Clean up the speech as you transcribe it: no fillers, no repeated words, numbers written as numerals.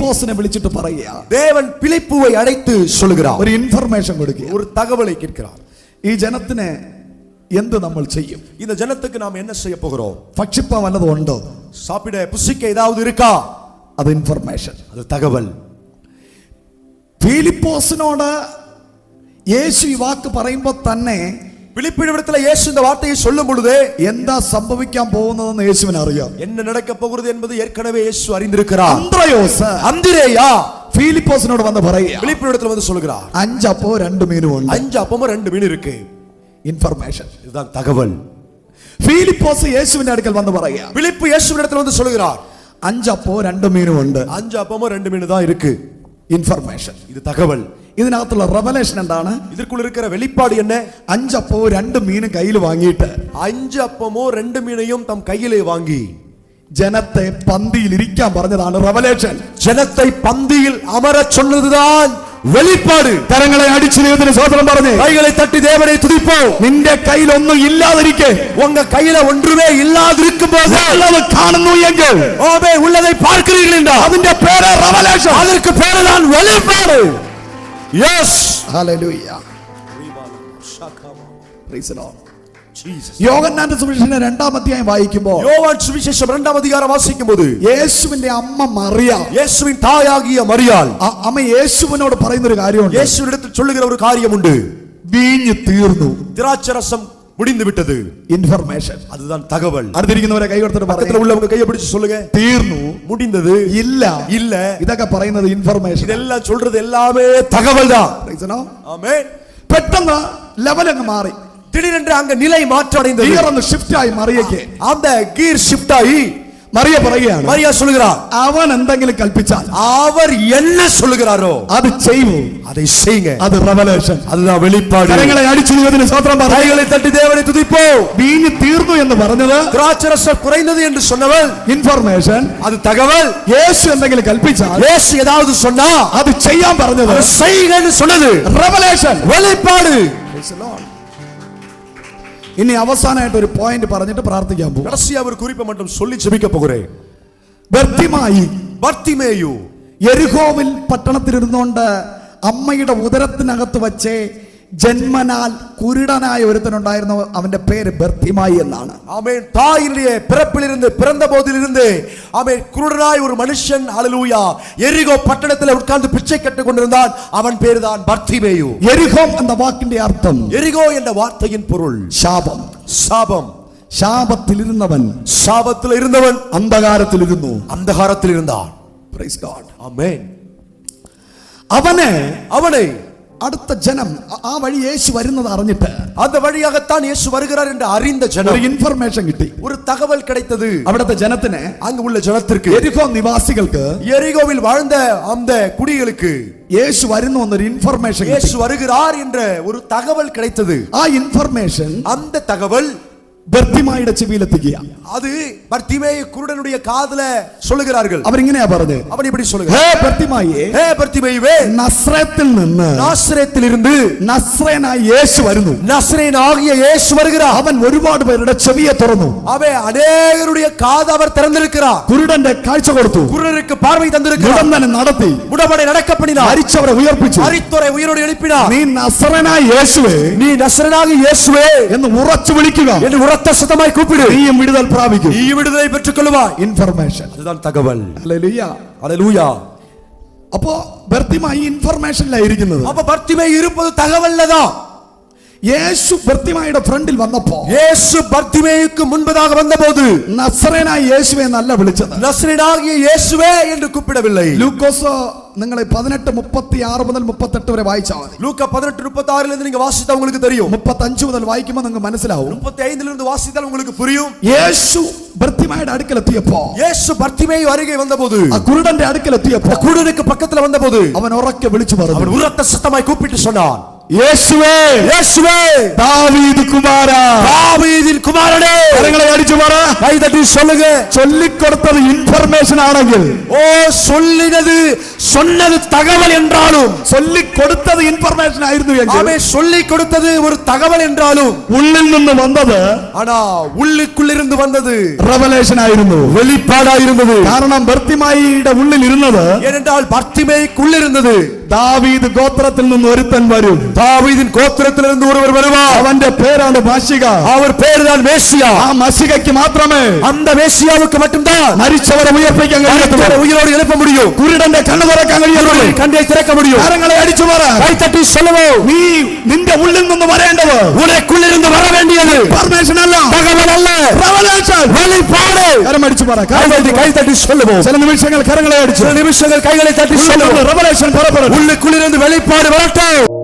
പീലിപ്പോസിനെ വിളിച്ചിട്ട് പറയുക, ദേവൻ പിലിപ്പുவை அழைத்து சொல்கிறார். ഒരു ഇൻഫർമേഷൻ കൊടുക്കുക, ஒரு தகவலை கேட்கிறார். ഈ ജനത്തിന് എന്ത് നമ്മൾ ചെയ്യും? இந்த ஜனத்துக்கு நாம் என்ன செய்ய போகிறோம்? ഭക്ഷിപ്പാൻ വല്ലതും ഉണ്ടോ? சாப்பிட புசிக்க ஏதாவது இருக்கா? അത് ഇൻഫർമേഷൻ, அது தகவல். പീലിപ്പോസിനോട് യേശു ഈ വാക്ക് പറയുമ്പോൾ തന്നെ பிலிப்பிடத்தில் இயேசு இந்த வார்த்தையை சொல்லும் பொழுது എന്താ സംഭവിക്കാൻ പോകുന്നതെന്ന് യേശുവിന് അറിയാം. என்ன நடக்க போகிறது என்பது ஏற்கனவே இயேசு அறிந்திருக்கிறார். അന്ത്രയോസ്, അന്ത്രേயா പീലിപ്പോസിനോട് വന്ന് പറയുക, பிலிப்பிடத்தில் வந்து சொல்கிறார், 5 അപ്പവും 2 മീനും ഉണ്ട്. 5 அப்பமும் 2 மீன் இருக்கு. ഇൻഫർമേഷൻ, இதுதான் தகவல். പീലിപ്പോസ് യേശുവിന്റെ അടുക്കൽ വന്ന് പറയുക, பிலிப்பு இயேசுவிடத்தில் வந்து சொல்கிறார், 5 അപ്പവും 2 മീനും ഉണ്ട്. 5 அப்பமும் 2 மீன் தான் இருக்கு. ഇൻഫർമേഷൻ, இது தகவல். ഇതിനകത്തുള്ള റെവലേഷൻ എന്താണ്? இதற்குள்ள இருக்கிற வெளிப்பாடு என்ன? 5 അപ്പവും 2 മീനും കയ്യിൽ വാങ്ങിയിട്ട് 5 அப்பமும் 2 மீனையும் தம் கையிலே வாங்கி ജനത്തെ പന്തിയിൽ ഇരിക്കാൻ പറഞ്ഞതാണ് റെവലേഷൻ. ജനത്തെ പന്തിയിൽ അമര சொன்னதுதான் வெளிப்பாடு. കരങ്ങളെ അടിച്ചു ദൈവത്തിന് സ്തോത്രം പറഞ്ഞു, கைகளை தட்டி தேவனை துதிப்போம். നിന്റെ കയ്യിൽ ഒന്നും ഇല്ലാതിരിക്കെ, உங்க கையில ஒன்றுமே இல்லாதிருக்கும்போது ഉള്ളത് കാണുന്നു എങ്കിൽ, ஓமே உள்ளதை பார்க்கிறீர்கள் என்றால் അതിന്റെ പേര് റെവലേഷൻ, அதற்கு பேருதான் வெளிப்பாடு. Yes, hallelujah, praise the Lord. Jesus. യോഹന്നാന്റെ സുവിശേഷം 2-ാം അധ്യായം വായിക്കുമ്പോൾ, யோவான் சுவிசேஷம் 2-ാം அதிகாரம் വായിക്കുമ്പോൾ യേശുവിന്റെ അമ്മ മറിയ, യേശുവിൻ തായാകിയ മറിയാൾ അമ്മ യേശുവിനോട് പറയുന്ന ഒരു കാര്യമുണ്ട്. യേശുവിനിടത്തിൽ ചൊല്ലുகிற ഒരു കാര്യമുണ്ട്. വീഞ്ഞ് തീർന്നു, திராட்சரசம் முடிந்து விட்டது. ഇൻഫർമേഷൻ, அதுதான் தகவல். അടുത്തിരിക്കുന്നവരെ കൈ കൊടുത്തിട്ട് பக்கத்துல உள்ளவங்க கையை பிடிச்சு சொல்லுங்க, തീർന്നു, முடிந்தது, ഇല്ല, இல்ல. ഇതൊക്കെ പറയുന്നത് ഇൻഫർമേഷൻ. இதெல்லாம் சொல்றது எல்லாமே தகவல் தான். ஆமென். പെട്ടെന്ന് ലെവൽ അങ്ങ് മാറി, திடீரென்று அங்க நிலை மாற்றம் அடைந்தது. ഗിയർ ഒന്ന് ഷിഫ്റ്റ് ആയി മറിയയ്ക്ക്. அந்த கீர் ஷிஃப்ட் ஆகி മറിയ പറയുകയാണ്, மரியா சொல்கிறார், അവൻ എന്തെങ്കിലും കൽപ്പിച്ചാൽ அவர் என்ன சொல்லுகிறாரோ അത് ചെയ്യൂ, அதை செய்யுங்க. അത് റെവലേഷൻ, அதுதான் வெளிப்பாடு. കരങ്ങളെ അടിച്ചു ദൈവത്തിന് സ്തോത്രം പറഞ്ഞു, கைகளை தட்டி தேவனை துதிப்போம். വീഞ്ഞ് തീർന്നു എന്ന് പറഞ്ഞത് திராட்சரசம் குறைந்தது என்று சொன்னவள் ഇൻഫർമേഷൻ, அது தகவல். യേശു എന്തെങ്കിലും കൽപ്പിച്ചാൽ, இயேசு ஏதாவது சொன்னா അത് ചെയ്യാൻ പറഞ്ഞത് அதை செய்யுங்கன்னு சொன்னது റെവലേഷൻ, வெளிப்பாடு. ഇനി അവസാനമായിട്ട് ഒരു പോയിന്റ് പറഞ്ഞിട്ട് പ്രാർത്ഥിക്കാൻ പോകും. கடைசியா ஒரு குறிப்பை மட்டும் சொல்லி ஜெபிக்க போகிறேன். ബർത്തിമായി, ബർത്തിമേയു, യെരിഹോവിൽ പട്ടണത്തിലിരുന്നുകൊണ്ട് അമ്മയുടെ ഉദരത്തിനകത്ത് വച്ച് ജന്മനാൽ കുരുടനായ ഒരുത്തനുണ്ടായിരുന്നു. അവന്റെ പേര് ബർത്തിമായി എന്നാണ്. ஆமென். தாயினுடைய பிறப்பிலிருந்து பிறந்த போதிலிருந்து ஆமென் குருடனாய் ஒரு மனுஷன், ஹalleluya, எரிகோ பட்டணத்தில் உட்கார்ந்து பிச்சை கட்டிக் கொண்டிருந்தான். அவன் பேர்தான் பர்த்திமேயு. യെരിഹോം എന്ന വാക്കിന്റെ അർത്ഥം, எரிகோ என்ற வார்த்தையின் பொருள் ശാപം. சாபம். ശാപത്തിലിരുന്നവൻ, சாபத்தில் இருந்தவன் അന്ധകാരത്തിലിരുന്നു. அந்தகாரத்தில் இருந்தான். Praise god. ஆமென். അവനെ അടുത്ത ജനം ആ വഴി യേശു വരുന്നത് അറിഞ്ഞിട്ട്, அந்த வழியாகத்தான் இயேசு வருகிறார் என்று அறிந்த ஜனம், ഒരു ഇൻഫർമേഷൻ കിട്ടി, ஒரு தகவல் கிடைத்தது. അവിടുത്തെ ജനത്തിന്, அங்கு உள்ள ஜனத்திற்கு, യെരിഹോ നിവാസികൾക്ക്, எரிகோவில் வாழ்ந்த அந்த குடிகளுக்கு യേശു വരുന്നു എന്നൊരു ഇൻഫർമേഷൻ കിട്ടി. இயேசு வருகிறார் என்ற ஒரு தகவல் கிடைத்தது. ആ ഇൻഫർമേഷൻ அந்த தகவல் ബർത്തിമായിയുടെ ചെവിയിലെത്തിക്കുക. அது பர்த்திமேயு குருடனுடைய காதுல சொல்லுகிறார்கள். അവരിങ്ങനെയാ പറഞ്ഞത്, அவன் இப்படி சொல்லுகிறான், ഹേ ബർത്തിമായേ, ஹே பர்த்திமேயுவே, നസ്രത്തിൽ നിന്ന്, നാസറേത്തിലിருந்து നസ്രേനായ യേശു വരുന്നു. நசரேயனாகிய இயேசு வருகிறார். അവൻ ഒരുപാട് പേരുടെ ചെവിയെ തുറന്നു, அவன் அநேகருடைய காது அவர் திறந்திருக்கிறார். കുരുടന്റെ കാഴ്ച കൊടുത്തു, குருடருக்கு பார்வை தந்திருக்கிறார். മുടന്തനെ നടത്തി, முடமனை நடக்க பண்ணினார். മരിച്ചവരെ ഉയർപ്പിച്ചു. மரித்தோரை உயிரோடு எழுப்பினார். നീ നസ്രനായ യേശുവേ நீ நசரேயனாகிய இயேசுவே എന്ന് ഉറച്ചു വിളിക്കുക, என்று உரத்த சத்தமாய் கூப்பிடு, നീയും വിടുതൽ പ്രാപിക്കും. நீ விடுதலை பெற்றுக் கொள்வாய். ഇൻഫർമേഷൻ, அதுதான் தகவல். ഹല്ലേലൂയ. ஹalleluya. അപ്പോ ബർത്തിമായി ഇൻഫർമേഷനിലായിരിക്കുന്നത്. அப்ப பர்த்திமேயு இருப்பது தகவல்லதான். യേശു ബർത്തിമായിയുടെ ഫ്രണ്ടിൽ വന്നപ്പോ, இயேசு பர்த்திமேயுக்கு முன்பதாக வந்தபோது നസ്രേനായ യേശുവെ എന്നല്ല വിളിച്ചത്, நசரேயனாகிய இயேசுவே என்று கூப்பிடவில்லை. ലൂക്കോസ് നിങ്ങൾ 18:36 മുതൽ 38 വരെ വായിച്ചാൽ മതി. லூக்கா 18:36 இருந்து நீங்க வாசித்தா உங்களுக்கு தெரியும். 35 മുതൽ വായിക്കുമ്പോൾ നിങ്ങൾക്ക് മനസ്സിലാവും. 35 இருந்து வாசித்தால் உங்களுக்கு புரியும். യേശു ബർത്തിമായുടെ അടുക്കലെത്തിയപ്പോ, இயேசு பர்த்திமேயு அருகே வந்தபோது, ആ കുരുടന്റെ അടുക്കലെത്തിയപ്പോ, குருடனுக்கு பக்கத்துல வந்தபோது അവൻ ഉറക്കെ വിളിച്ചു പറഞ്ഞു, அவன் உரத்த சத்தமாய் கூப்பிட்டு சொன்னான், യേശുവേ, இயேசுவே, ദാവീദ് കുമാരാ, தாவீதின் குமாரனே. കരങ്ങളെ അടിച്ചു പറ, கை தட்டி சொல்லுங்க. ചൊല്ലിക്കൊടുത്തത് ഇൻഫർമേഷൻ ആണെങ്കിൽ, ஓ சொல்லினது சொன்னது தகவல் என்றாலும், ചൊല്ലി കൊടുത്തത് ഇൻഫർമേഷൻ ആയിരുന്നു എങ്കിൽ ஆமென், சொல்லி கொடுத்தது ஒரு தகவல் என்றாலும், ഉള്ളിൽ നിന്ന് വന്നത് ஆனா உள்ளுக்குள்ளிருந்து வந்தது റെവലേഷൻ ആയിരുന്നു. வெளிப்பாடாயிருந்தது. കാരണം ബർത്തിമായിയുടെ ഉള്ളിൽ ഇരുന്നത് ஏனென்றால் பர்த்திமேயுக்குள்ளிருந்தது ദാവീദ് ഗോത്രത്തിൽ നിന്ന് ഒരുത്തൻ വരും. தாவீதின் கோத்திரத்திலிருந்து ஒருவர் வருவார். അവന്റെ പേരാണ് മാശിക. அவர் പേരുதான் மேசியா. ആ മശികയ്ക്ക് മാത്രമേ அந்த மேசியாவுக்கு மட்டும்தான் മരിച്ചവരെ ഉയർപ്പിക്കാൻ കഴിയത്തുള്ളൂ. உயிரோடு எழுப்ப முடியும். കുരുടന്റെ കണ്ണു തുറക്കാൻ കഴിയുള്ളൂ. கண்ணை திறக்க முடியும். കരങ്ങളെ അടിച്ചു പറ. கைத்தட்டி சொல்லுவோம். നീ നിന്റെ ഉള്ളിൽ നിന്ന് വരേണ്ടത് உனக்குள்ளிருந்து வர வேண்டியது ഇൻഫർമേഷൻ അല്ല, தகவல் அல்ல, റെവലേഷൻ. வெளிப்பாடு. കരം അടിച്ചു പറ. கைத்தட்டி சொல்லுவோம். ചില നിമിഷങ്ങൾ കരങ്ങളെ അടിച്ചു. சில நிமிஷங்கள் கைகளை தட்டி சொல்லுவோம். റെവലേഷൻ പുറപ്പെടും. உள்ளுக்குள்ளிருந்து வெளிப்பாடு வரட்டும்.